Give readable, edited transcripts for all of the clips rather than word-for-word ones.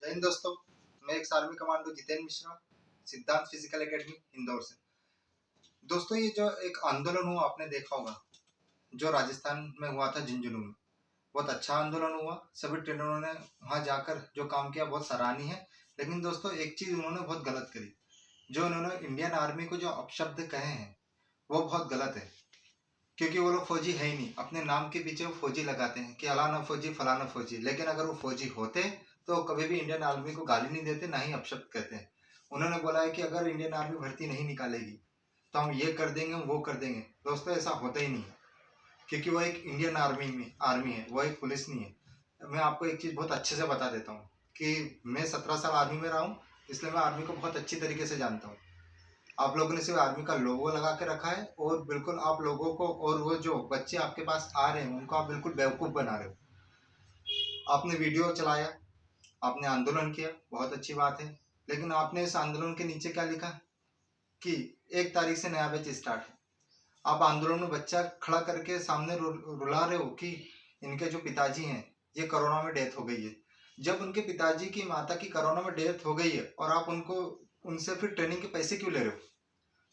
जय हिंद दोस्तों। मैं एक आर्मी कमांडो जितेंद्र मिश्रा, सिद्धांत फिजिकल एकेडमी इंदौर से। दोस्तों, ये जो एक आंदोलन हुआ आपने देखा होगा, जो राजस्थान में हुआ था झुंझुनू में। बहुत अच्छा आंदोलन हुआ, सभी ट्रेनरों ने वहां जाकर जो काम किया बहुत सराहनीय है। लेकिन दोस्तों, एक चीज उन्होंने बहुत गलत करी। जो उन्होंने इंडियन आर्मी को जो अपशब्द कहे हैं वो बहुत गलत है, क्योंकि वो लोग फौजी है ही नहीं। अपने नाम के पीछे वो फौजी लगाते हैं कि अलाना फौजी फलाना फौजी, लेकिन अगर वो फौजी होते तो कभी भी इंडियन आर्मी को गाली नहीं देते, ना ही अपशब्द कहते हैं। उन्होंने बोला है कि अगर इंडियन आर्मी भर्ती नहीं निकालेगी तो हम ये कर देंगे, हम वो कर देंगे। दोस्तों, ऐसा होता ही नहीं है, क्योंकि वो एक इंडियन आर्मी है, वो एक पुलिस नहीं है। मैं आपको एक चीज़ बहुत अच्छे से बता देता हूँ कि मैं 17 साल आर्मी में रहा हूँ, इसलिए मैं आर्मी को बहुत अच्छी तरीके से जानता हूँ। आप लोगों ने सिर्फ आर्मी का लोगो लगा के रखा है, और बिल्कुल आप लोगों को और वो जो बच्चे आपके पास आ रहे हैं उनको आप बिल्कुल बेवकूफ़ बना रहे हो। आपने वीडियो चलाया, आपने आंदोलन किया, बहुत अच्छी बात है, लेकिन आपने इस आंदोलन के नीचे क्या लिखा कि 1 तारीख से नया बैच स्टार्ट है। आप आंदोलन में बच्चा खड़ा करके सामने रुला रहे हो कि इनके जो पिताजी हैं ये कोरोना में डेथ हो गई है। जब उनके पिताजी की माता की कोरोना में डेथ हो गई है और आप उनसे फिर ट्रेनिंग के पैसे क्यों ले रहे हो?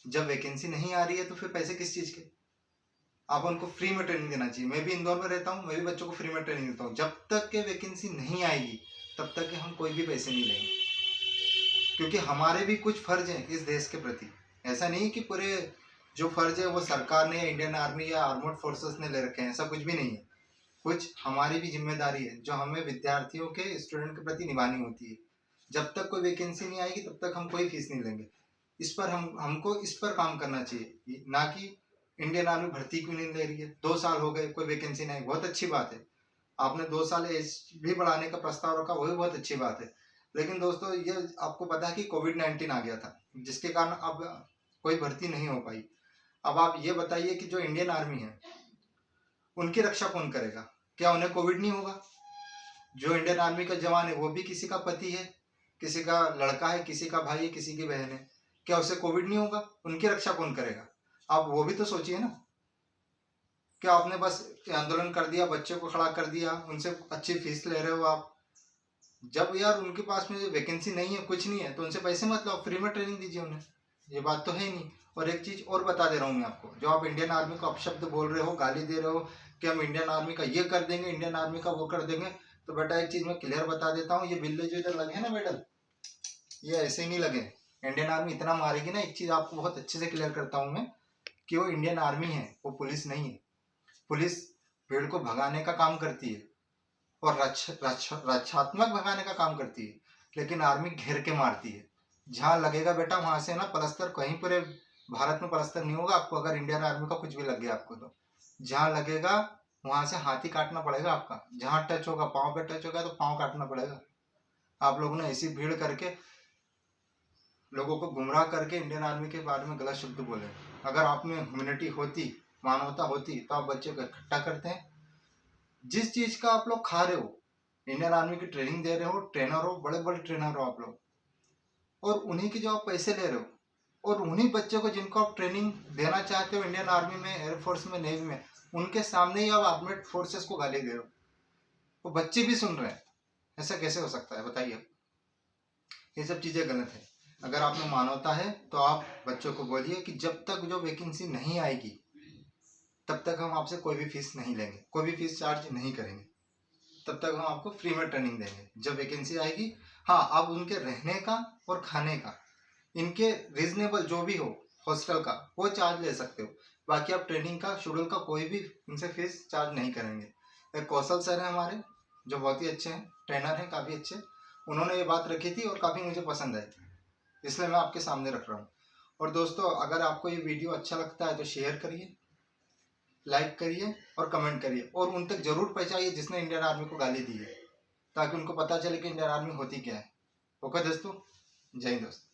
जब वैकेंसी नहीं आ रही है तो फिर पैसे किस चीज़ के? आप उनको फ्री में ट्रेनिंग देना चाहिए। मैं भी इंदौर में रहता हूँ, मैं भी बच्चों को फ्री में ट्रेनिंग देता हूँ। जब तक के वैकेंसी नहीं आएगी तब तक के हम कोई भी पैसे नहीं लेंगे, क्योंकि हमारे भी कुछ फर्ज हैं इस देश के प्रति। ऐसा नहीं कि पूरे जो फर्ज है वो सरकार ने या इंडियन आर्मी या आर्मड फोर्सेस ने ले रखे हैं, ऐसा कुछ भी नहीं है। कुछ हमारी भी जिम्मेदारी है जो हमें विद्यार्थियों के, स्टूडेंट के प्रति निभानी होती है। जब तक कोई वैकेंसी नहीं आएगी तब तक हम कोई फीस नहीं लेंगे। इस पर हमको इस पर काम करना चाहिए, ना कि इंडियन आर्मी भर्ती क्यों नहीं ले रही है। 2 साल हो गए, कोई वैकेंसी नहीं। बहुत अच्छी बात है, आपने 2 साल एज भी बढ़ाने का प्रस्ताव रखा, वो भी बहुत अच्छी बात है। लेकिन दोस्तों, ये आपको पता है कि कोविड-19 आ गया था, जिसके कारण अब कोई भर्ती नहीं हो पाई। अब आप ये बताइए कि जो इंडियन आर्मी है उनकी रक्षा कौन करेगा? क्या उन्हें कोविड नहीं होगा? जो इंडियन आर्मी का जवान है वो भी किसी का पति है, किसी का लड़का है, किसी का भाई है, किसी की बहन है। क्या उसे कोविड नहीं होगा? उनकी रक्षा कौन करेगा? आप वो भी तो सोचिए ना। क्या आपने बस आंदोलन कर दिया, बच्चे को खड़ा कर दिया, उनसे अच्छी फीस ले रहे हो आप? जब यार उनके पास में वैकेंसी नहीं है, कुछ नहीं है, तो उनसे पैसे मत लो, फ्री में ट्रेनिंग दीजिए उन्हें। ये बात तो है ही नहीं। और एक चीज़ और बता दे रहा हूँ मैं आपको, जो आप इंडियन आर्मी को अपशब्द बोल रहे हो, गाली दे रहे हो कि हम इंडियन आर्मी का ये कर देंगे, इंडियन आर्मी का वो कर देंगे, तो बेटा एक चीज़ मैं क्लियर बता देता हूँ, ये बिल्ले जो इधर लगे हैं ना मेडल, ये ऐसे ही नहीं लगे। इंडियन आर्मी इतना मारेगी ना, एक चीज़ आपको बहुत अच्छे से क्लियर करता हूँ मैं, कि वो इंडियन आर्मी है, वो पुलिस नहीं है। पुलिस भीड़ को भगाने का काम करती है और रक्षात्मक भगाने का काम करती है, लेकिन आर्मी घेर के मारती है। जहाँ लगेगा बेटा वहां से ना पलस्तर, कहीं पूरे भारत में पलस्तर नहीं होगा आपको अगर इंडियन आर्मी का कुछ भी लग गया आपको तो। जहाँ लगेगा वहां से हाथी काटना पड़ेगा आपका। जहाँ टच होगा, पाँव पे टच होगा तो पाँव काटना पड़ेगा। आप लोगों ने ऐसी भीड़ करके लोगों को गुमराह करके इंडियन आर्मी के बारे में गलत शब्द बोले। अगर आप में ह्यूमैनिटी होती, मानवता होती, तो आप बच्चों को इकट्ठा करते हैं। जिस चीज का आप लोग खा रहे हो, इंडियन आर्मी की ट्रेनिंग दे रहे हो, ट्रेनर हो, बड़े बड़े ट्रेनर हो आप लोग, और उन्हीं की जो आप पैसे ले रहे हो, और उन्हीं बच्चों को जिनको आप ट्रेनिंग देना चाहते हो इंडियन आर्मी में, एयरफोर्स में, नेवी में, उनके सामने ही आप आर्मेड फोर्सेस को गाली दे रहे हो। वो बच्चे भी सुन रहे हैं। ऐसा कैसे हो सकता है बताइए? ये सब चीज़ें गलत है। अगर आप में मानवता है तो आप बच्चों को बोलिए कि जब तक जो वैकेंसी नहीं आएगी तब तक हम आपसे कोई भी फीस नहीं लेंगे, कोई भी फीस चार्ज नहीं करेंगे, तब तक हम आपको फ्री में ट्रेनिंग देंगे। जब वैकेंसी आएगी, हाँ, आप उनके रहने का और खाने का, इनके रीजनेबल जो भी हो, हॉस्टल का, वो चार्ज ले सकते हो। बाकी आप ट्रेनिंग का, शेड्यूल का कोई भी उनसे फीस चार्ज नहीं करेंगे। एक कौशल सर है हमारे, जो बहुत ही अच्छे हैं, ट्रेनर हैं, काफ़ी अच्छे। उन्होंने ये बात रखी थी और काफ़ी मुझे पसंद आई, इसलिए मैं आपके सामने रख रहा हूँ। और दोस्तों, अगर आपको ये वीडियो अच्छा लगता है तो शेयर करिए, लाइक करिए और कमेंट करिए, और उन तक जरूर पहुंचाइए जिसने इंडियन आर्मी को गाली दी है, ताकि उनको पता चले कि इंडियन आर्मी होती क्या है। ओके दोस्तों, जय हिंद दोस्तों।